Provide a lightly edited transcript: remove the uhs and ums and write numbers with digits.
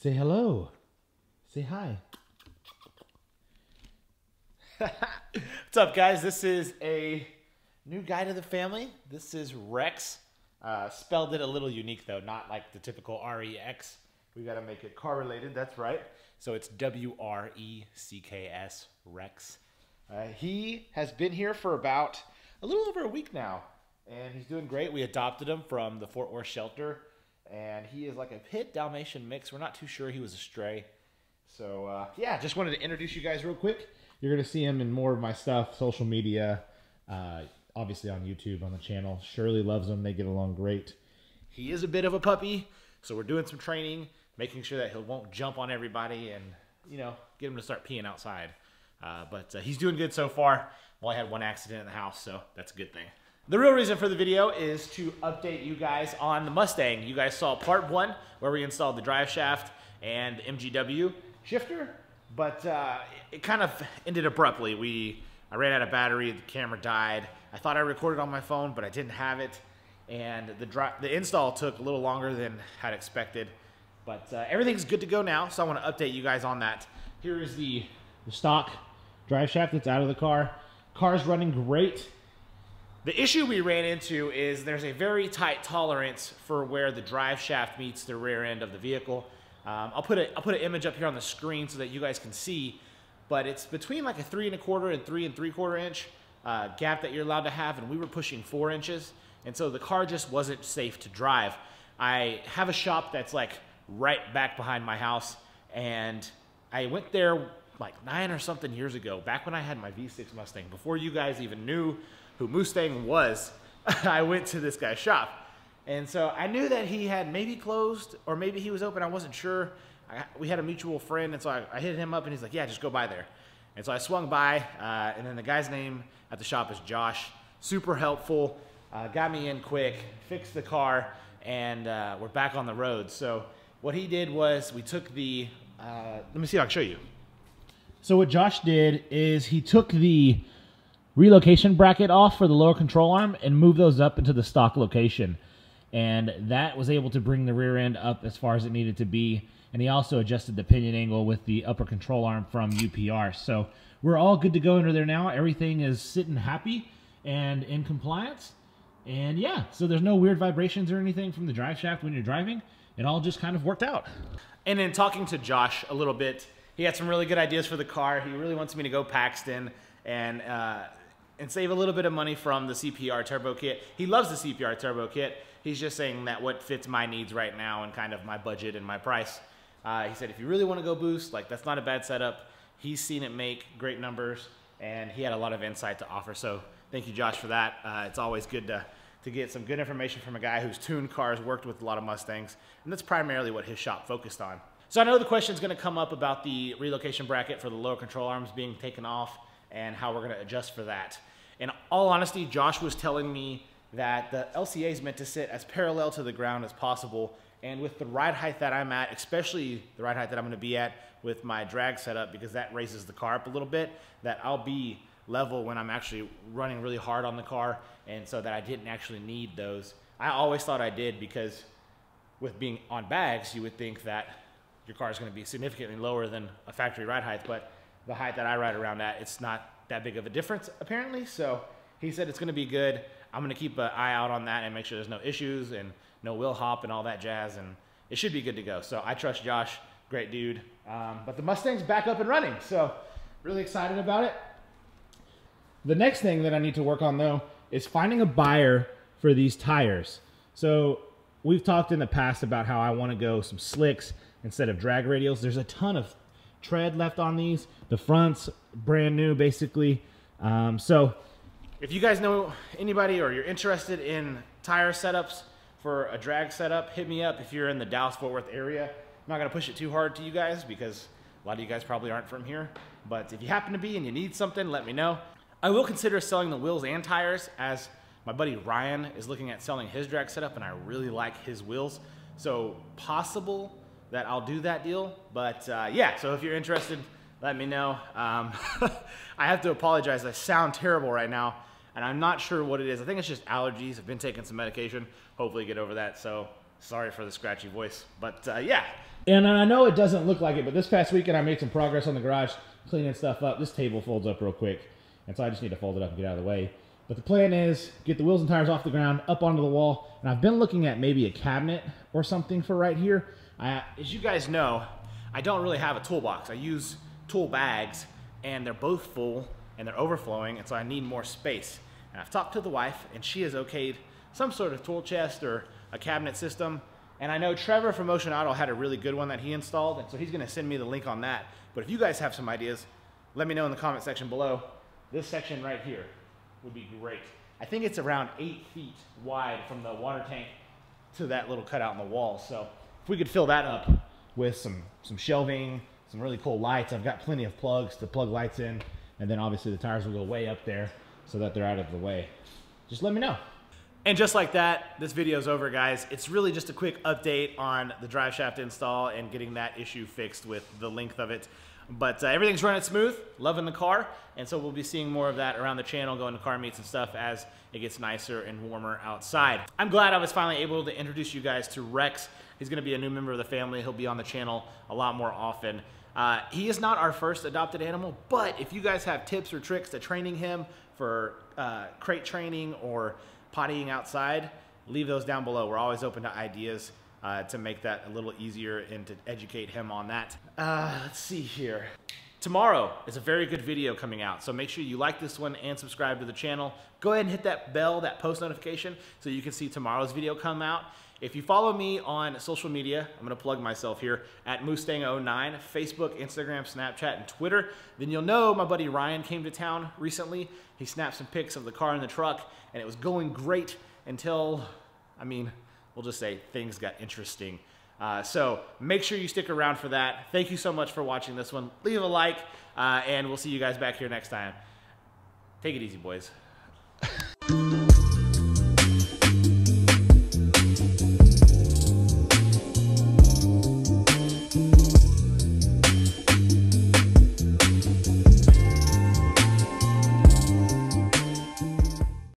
Say hello. Say hi. What's up, guys? This is a new guy to the family. This is Rex. Spelled it a little unique, though, not like the typical R-E-X. We got to make it car related, that's right. So it's W-R-E-C-K-S, Rex. He has been here for about a little over a week now, and he's doing great. We adopted him from the Fort Worth shelter, and he is like a pit Dalmatian mix. We're not too sure he was a stray. So, yeah, just wanted to introduce you guys real quick. You're going to see him in more of my stuff, social media, obviously on YouTube, on the channel. Shirley loves him. They get along great. He is a bit of a puppy, so we're doing some training, making sure that he won't jump on everybody and, you know, get him to start peeing outside. But he's doing good so far. Well, I had one accident in the house, so that's a good thing. The real reason for the video is to update you guys on the Mustang. You guys saw part 1 where we installed the Driveshaft and the MGW shifter, but it kind of ended abruptly. I ran out of battery, the camera died. I thought I recorded on my phone, but I didn't have it, and the install took a little longer than had expected. But everything's good to go now, so I want to update you guys on that. Here is the stock Driveshaft that's out of the car. Car's running great. The issue we ran into is there's a very tight tolerance for where the drive shaft meets the rear end of the vehicle. I'll put an image up here on the screen so that you guys can see, but it's between like a 3 1/4 and 3 3/4 inch gap that you're allowed to have, and we were pushing 4 inches, and so the car just wasn't safe to drive. I have a shop that's like right back behind my house, and I went there like 9 or something years ago, back when I had my V6 Mustang, before you guys even knew who Mustang was. I went to this guy's shop, and so I knew that he had maybe closed or maybe he was open. I wasn't sure. We had a mutual friend, and so I hit him up, and he's like, yeah, just go by there. And so I swung by, and then the guy's name at the shop is Josh. Super helpful, got me in quick, fixed the car, and we're back on the road. So what he did was we took the, let me see if I can show you. So what Josh did is he took the relocation bracket off for the lower control arm and moved those up into the stock location. And that was able to bring the rear end up as far as it needed to be. And he also adjusted the pinion angle with the upper control arm from UPR. So we're all good to go under there now. Everything is sitting happy and in compliance. And yeah, so there's no weird vibrations or anything from the drive shaft when you're driving. It all just kind of worked out. And in talking to Josh a little bit, he had some really good ideas for the car. He really wants me to go Paxton and save a little bit of money from the CPR turbo kit. He loves the CPR turbo kit. He's just saying that what fits my needs right now and kind of my budget and my price. He said, if you really want to go boost, like that's not a bad setup. He's seen it make great numbers, and he had a lot of insight to offer. So thank you, Josh, for that. It's always good to get some good information from a guy who's tuned cars, worked with a lot of Mustangs, and that's primarily what his shop focused on. So I know the question is going to come up about the relocation bracket for the lower control arms being taken off and how we're going to adjust for that. In all honesty, Josh was telling me that the LCA is meant to sit as parallel to the ground as possible, and with the ride height that I'm at, especially the ride height that I'm going to be at with my drag setup, because that raises the car up a little bit, that I'll be level when I'm actually running really hard on the car, and so that I didn't actually need those. I always thought I did, because with being on bags, you would think that your car is going to be significantly lower than a factory ride height, but the height that I ride around at, it's not that big of a difference apparently. So he said it's going to be good. I'm going to keep an eye out on that and make sure there's no issues and no wheel hop and all that jazz, and it should be good to go. So I trust Josh, great dude. But the Mustang's back up and running, so really excited about it. The next thing that I need to work on though is finding a buyer for these tires. So we've talked in the past about how I want to go some slicks instead of drag radials. There's a ton of tread left on these. The front's brand new basically. So if you guys know anybody or you're interested in tire setups for a drag setup, hit me up if you're in the Dallas-Fort Worth area. I'm not going to push it too hard to you guys because a lot of you guys probably aren't from here. But if you happen to be and you need something, let me know. I will consider selling the wheels and tires, as my buddy Ryan is looking at selling his drag setup, and I really like his wheels. So possible that I'll do that deal. But yeah, so if you're interested, let me know. I have to apologize. I sound terrible right now, and I'm not sure what it is. I think it's just allergies. I've been taking some medication. Hopefully get over that. So sorry for the scratchy voice. But yeah, And I know it doesn't look like it, but this past weekend I made some progress on the garage, cleaning stuff up. This table folds up real quick, and so I just need to fold it up and get out of the way. But the plan is get the wheels and tires off the ground, up onto the wall, and I've been looking at maybe a cabinet or something for right here. As you guys know, I don't really have a toolbox. I use tool bags, and they're both full, and they're overflowing, and so I need more space. And I've talked to the wife, and she has okayed some sort of tool chest or a cabinet system. And I know Trevor from Motion Auto had a really good one that he installed, and so he's gonna send me the link on that. But if you guys have some ideas, let me know in the comment section below. This section right here would be great. I think it's around 8 feet wide from the water tank to that little cutout in the wall. So if we could fill that up with some shelving, some really cool lights. I've got plenty of plugs to plug lights in, and then obviously the tires will go way up there so that they're out of the way. Just let me know. And just like that, this video's over, guys. It's really just a quick update on the Driveshaft install and getting that issue fixed with the length of it. But everything's running smooth, loving the car, and so we'll be seeing more of that around the channel, going to car meets and stuff as it gets nicer and warmer outside. I'm glad I was finally able to introduce you guys to Rex. He's gonna be a new member of the family. He'll be on the channel a lot more often. He is not our first adopted animal, but if you guys have tips or tricks to training him for crate training or pottying outside, leave those down below. We're always open to ideas to make that a little easier and to educate him on that. Let's see here. Tomorrow is a very good video coming out, so make sure you like this one and subscribe to the channel. Go ahead and hit that bell, that post notification, so you can see tomorrow's video come out. If you follow me on social media, I'm gonna plug myself here, at Mustang09, Facebook, Instagram, Snapchat, and Twitter, then you'll know my buddy Ryan came to town recently. He snapped some pics of the car and the truck, and it was going great until, I mean, we'll just say things got interesting. So make sure you stick around for that. Thank you so much for watching this one. Leave a like, and we'll see you guys back here next time. Take it easy, boys.